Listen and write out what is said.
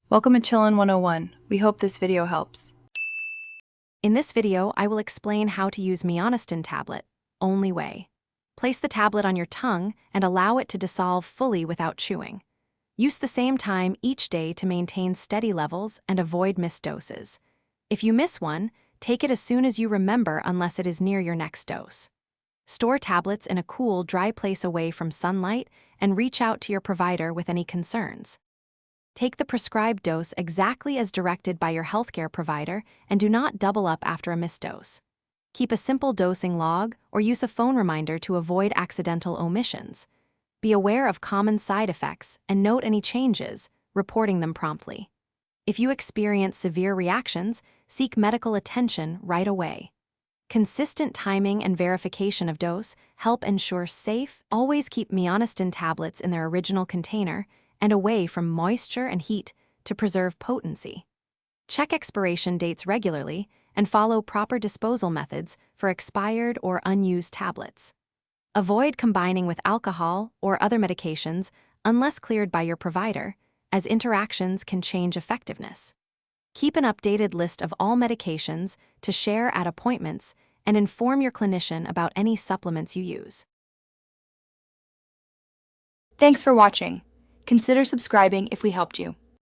Welcome to Chillin' 101. We hope this video helps. In this video, I will explain how to use Mionesten Tablet, only way. Place the tablet on your tongue and allow it to dissolve fully without chewing. Use the same time each day to maintain steady levels and avoid missed doses. If you miss one, take it as soon as you remember unless it is near your next dose. Store tablets in a cool, dry place away from sunlight and reach out to your provider with any concerns. Take the prescribed dose exactly as directed by your healthcare provider and do not double up after a missed dose. Keep a simple dosing log or use a phone reminder to avoid accidental omissions. Be aware of common side effects and note any changes, reporting them promptly. If you experience severe reactions, seek medical attention right away. Consistent timing and verification of dose help ensure safe. Always keep Mionesten tablets in their original container and away from moisture and heat to preserve potency. Check expiration dates regularly and follow proper disposal methods for expired or unused tablets. Avoid combining with alcohol or other medications unless cleared by your provider, as interactions can change effectiveness. Keep an updated list of all medications to share at appointments and inform your clinician about any supplements you use. Thanks for watching. Consider subscribing if we helped you.